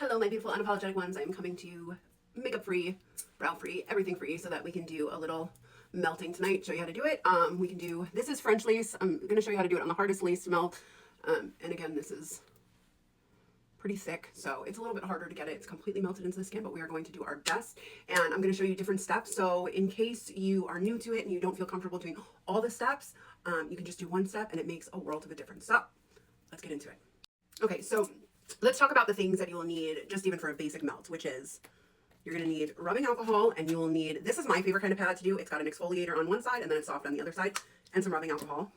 Hello, my beautiful unapologetic ones. I'm coming to you makeup free, brow free, everything free, so that we can do a little melting tonight. Show you how to do it. We can do, this is French lace. I'm going to show you how to do it on the hardest lace to melt. And again, this is pretty thick, so it's a little bit harder to get it. It's completely melted into the skin, but we are going to do our best. And I'm going to show you different steps. So in case you are new to it and you don't feel comfortable doing all the steps, you can just do one step and it makes a world of a difference. So let's get into it. Okay, so let's talk about the things that you will need just even for a basic melt, which is you're going to need rubbing alcohol, and you will need, this is my favorite kind of pad to do. It's got an exfoliator on one side and then it's soft on the other side, and some rubbing alcohol.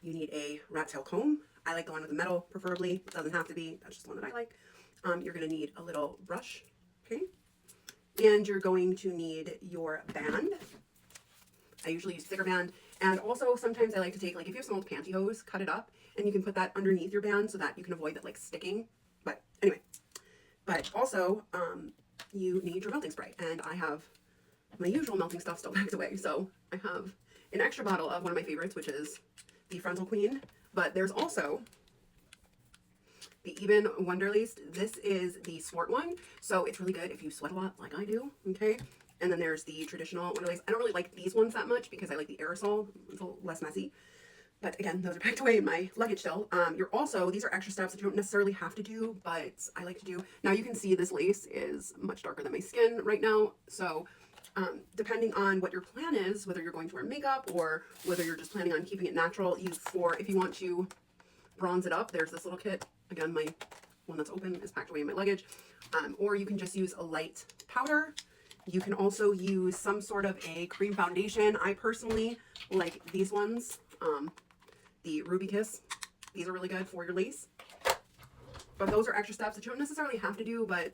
You need a rat tail comb. I like the one with the metal, preferably. It doesn't have to be. That's just the one that I like. You're going to need a little brush, okay? And you're going to need your band. I usually use thicker band. And also sometimes I like to take, like if you have some old pantyhose, cut it up, and you can put that underneath your band so that you can avoid that like sticking. But anyway, but also you need your melting spray. And I have my usual melting stuff still packed away. So I have an extra bottle of one of my favorites, which is the Frontal Queen. But there's also the Eben Wonderlace. This is the Swart one. So it's really good if you sweat a lot like I do, okay? And then there's the traditional Wonderlace. I don't really like these ones that much because I like the aerosol. It's a little less messy. But again, those are packed away in my luggage still. You're also, these are extra steps that you don't necessarily have to do, but I like to do. Now you can see this lace is much darker than my skin right now. So depending on what your plan is, whether you're going to wear makeup or whether you're just planning on keeping it natural, if you want to bronze it up, there's this little kit. Again, my one that's open is packed away in my luggage. Or you can just use a light powder. You can also use some sort of a cream foundation. I personally like these ones, the Ruby Kiss. These are really good for your lace. But those are extra steps that you don't necessarily have to do, but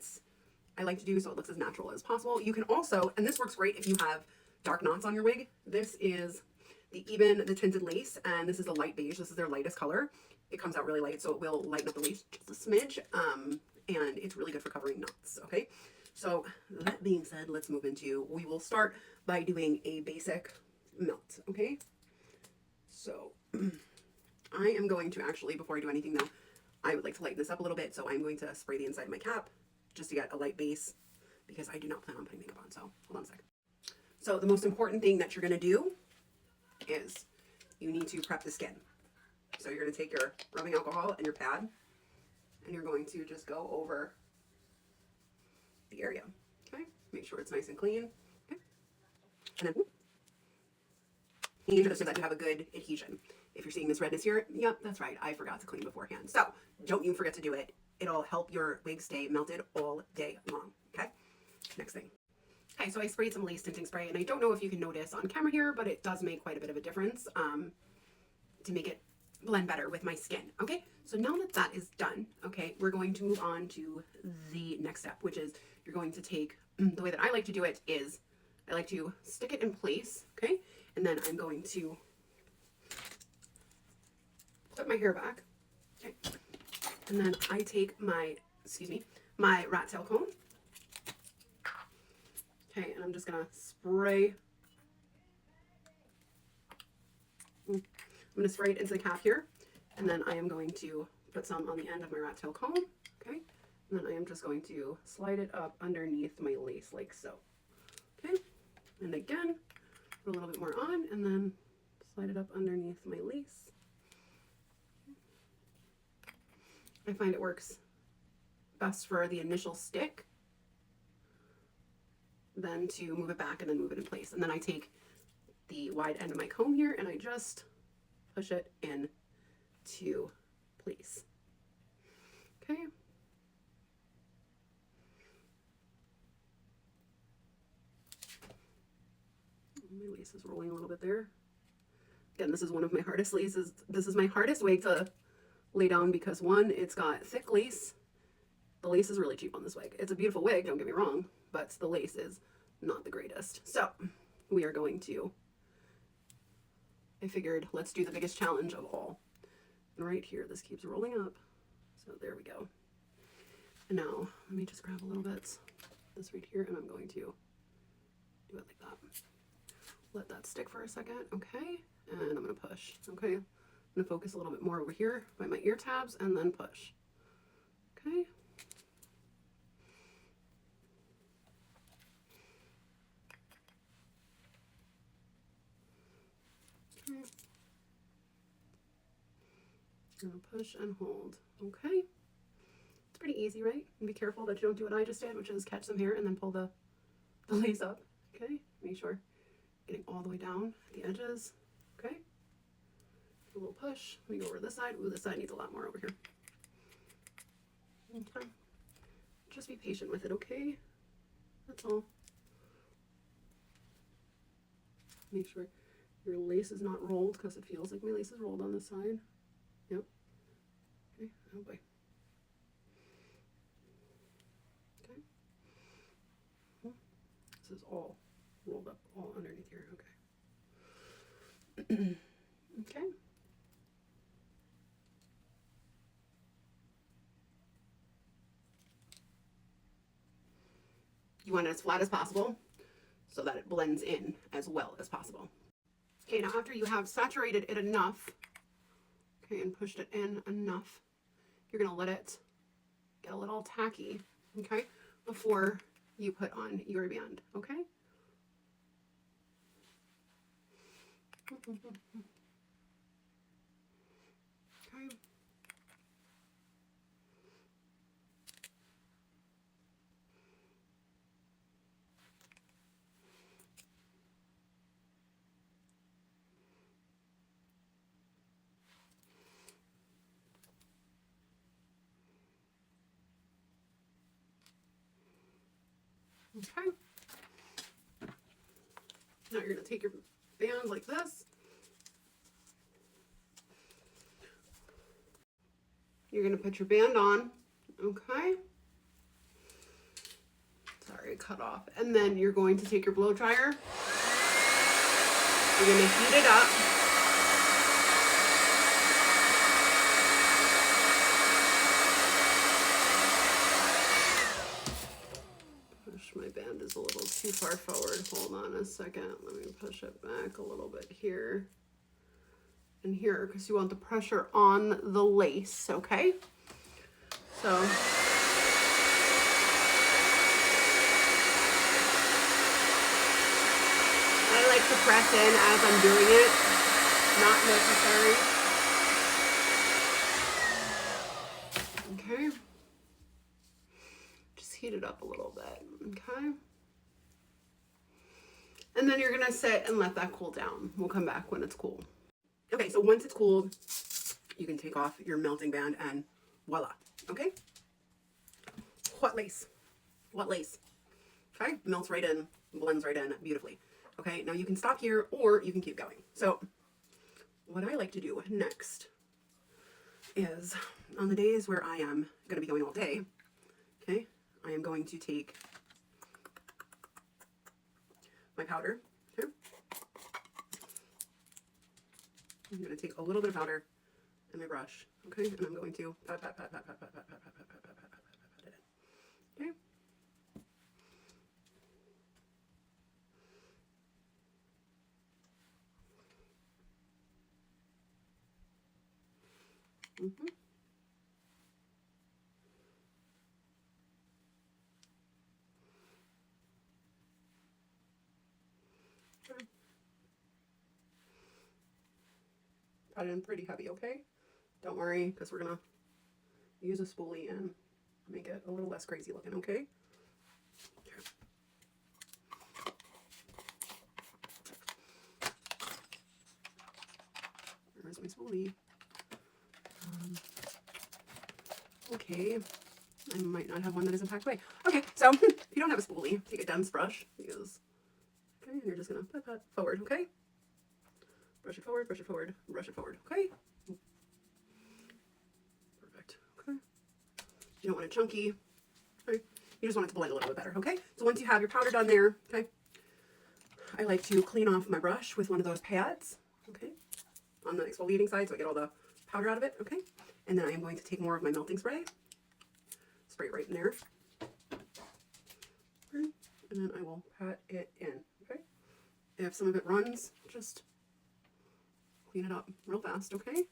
I like to do so it looks as natural as possible. You can also, and this works great if you have dark knots on your wig. This is the Eben, the Tinted Lace, and this is a light beige. This is their lightest color. It comes out really light, so it will lighten up the lace just a smidge, and it's really good for covering knots, okay? So that being said, let's move into, we will start by doing a basic melt, okay? So I am going to actually, before I do anything though, I would like to lighten this up a little bit, so I'm going to spray the inside of my cap just to get a light base because I do not plan on putting makeup on, so hold on a second. So the most important thing that you're going to do is you need to prep the skin. So you're going to take your rubbing alcohol and your pad, and you're going to just go over the area, okay? Make sure it's nice and clean, okay? And then so that you have a good adhesion. If you're seeing this redness here, yep, that's right, I forgot to clean beforehand. So don't you forget to do it. It'll help your wig stay melted all day long, okay? Next thing. Okay, so I sprayed some lace tinting spray, and I don't know if you can notice on camera here, but it does make quite a bit of a difference to make it blend better with my skin, okay? So now that that is done, okay, we're going to move on to the next step, which is you're going to take, the way that I like to do it is I like to stick it in place, okay? And then I'm going to put my hair back, okay? And then I take my, my rat tail comb, okay, and I'm just gonna spray. I'm gonna spray it into the cap here, and then I am going to put some on the end of my rat tail comb, okay? And then I am just going to slide it up underneath my lace like so, okay? And again, put a little bit more on, and then slide it up underneath my lace. I find it works best for the initial stick, then to move it back and then move it in place. And then I take the wide end of my comb here and I just push it in to place. Okay. My lace is rolling a little bit there. Again, this is one of my hardest laces. This is my hardest wig to lay down because one, it's got thick lace. The lace is really cheap on this wig. It's a beautiful wig, don't get me wrong, but the lace is not the greatest. So we are going to, I figured let's do the biggest challenge of all. And right here, this keeps rolling up. So there we go. And now let me just grab a little bit, this right here, and I'm going to do it like that. Let that stick for a second, okay? And I'm gonna push, okay? I'm gonna focus a little bit more over here by my ear tabs and then push, okay? Gonna push and hold. Okay. It's pretty easy, right? And be careful that you don't do what I just did, which is catch some hair and then pull the lace up. Okay? Make sure getting all the way down at the edges. Okay? A little push. Let me go over this side. Ooh, this side needs a lot more over here. Okay. Just be patient with it, okay? That's all. Make sure your lace is not rolled, because it feels like my lace is rolled on this side. Yep. Okay. Oh boy. Okay. This is all rolled up, all underneath here. Okay. Okay. You want it as flat as possible so that it blends in as well as possible. Okay, now after you have saturated it enough, okay, and pushed it in enough, you're gonna let it get a little tacky, okay, before you put on your band, okay? Okay. Okay. Now you're gonna take your band like this. You're gonna put your band on, okay? Sorry, cut off. And then you're going to take your blow dryer. You're gonna heat it up. My band is a little too far forward. Hold on a second. Let me push it back a little bit here and here, because you want the pressure on the lace, okay? So I like to press in as I'm doing it, not necessary. Okay. Just heat it up a little bit, okay? And then you're gonna sit and let that cool down. We'll come back when it's cool. Okay, so once it's cooled, you can take off your melting band and voila, okay? What lace? What lace? Okay, melts right in, blends right in beautifully. Okay, now you can stop here or you can keep going. So what I like to do next is on the days where I am gonna be going all day, okay, I am going to take my powder. Okay. I'm going to take a little bit of powder and my brush. Okay, and I'm going to pat it in. Okay. Mm-hmm. Okay. Pat it in pretty heavy, okay? Don't worry, because we're gonna use a spoolie and make it a little less crazy looking, okay? Where's my spoolie? Okay, I might not have one that isn't packed away. Okay, so if you don't have a spoolie, take a dense brush, because, okay, and you're just gonna pat forward, okay? Brush it forward, brush it forward, brush it forward, okay? Perfect, okay? You don't want it chunky, okay? You just want it to blend a little bit better, okay? So once you have your powder done there, okay, I like to clean off my brush with one of those pads, okay, on the exfoliating side so I get all the powder out of it, okay? And then I am going to take more of my melting spray, spray it right in there, okay? And then I will pat it in, okay? If some of it runs, just clean it up real fast, okay?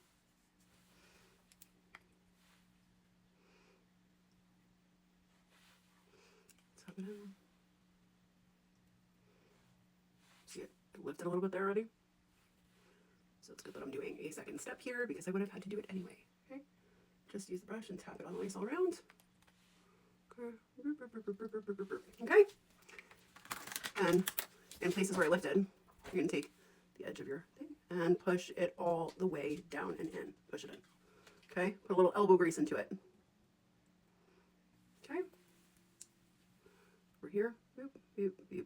Tap it in. See it lifted a little bit there already? So it's good that I'm doing a second step here because I would have had to do it anyway. just use the brush and tap it on the lace all around. Okay. And in places where I lifted, you're going to take the edge of your thing and push it all the way down and in. Push it in. Okay. Put a little elbow grease into it. Okay. Over here. Boop, boop, boop.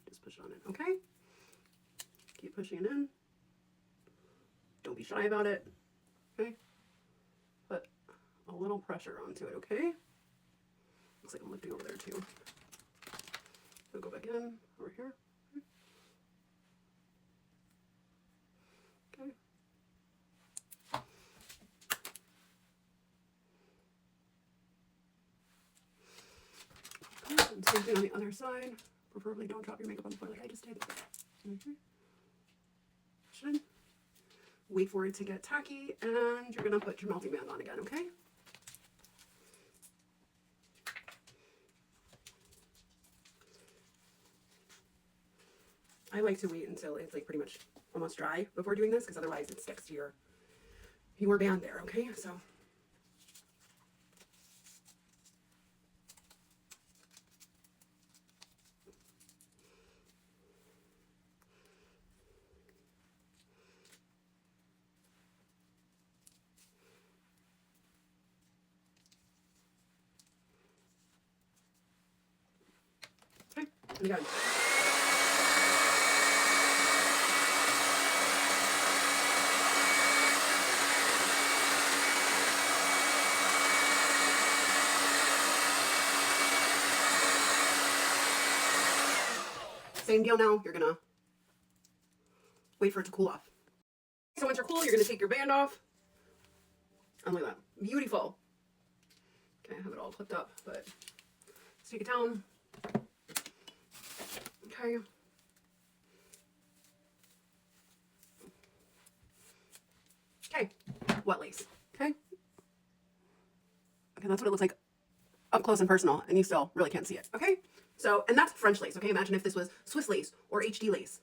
Just push it on in. Okay. Keep pushing it in. Don't be shy about it. Okay. Put a little pressure onto it. Okay. Looks like I'm lifting over there too. So go back in over here. Okay. Okay. And same thing on the other side. Preferably don't drop your makeup on the floor like I just did. Okay. Should wait for it to get tacky, and you're gonna put your melting band on again. Okay. I like to wait until it's like pretty much almost dry before doing this, because otherwise it sticks to your band there, okay? So okay, and again. Same deal now, you're gonna wait for it to cool off. So once you're cool, you're gonna take your band off. And look at that, beautiful. Okay, I have it all clipped up, but let's take it down. Okay. Okay, wet lace, okay? Okay, that's what it looks like up close and personal, and you still really can't see it, okay? So, and that's French lace, okay? Imagine if this was Swiss lace or HD lace.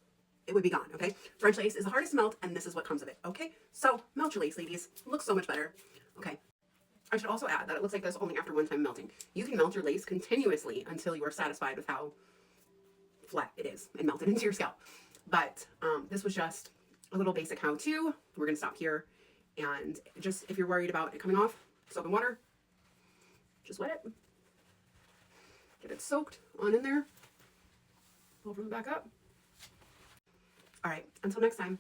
It would be gone, okay? French lace is the hardest to melt, and this is what comes of it, okay? So, melt your lace, ladies. It looks so much better. Okay. I should also add that it looks like this only after one time melting. You can melt your lace continuously until you are satisfied with how flat it is and melted into your scalp. But this was just a little basic how-to. We're going to stop here. And just, if you're worried about it coming off, soap and water, just wet it. Get it soaked on in there. Pull from the back up. All right, until next time.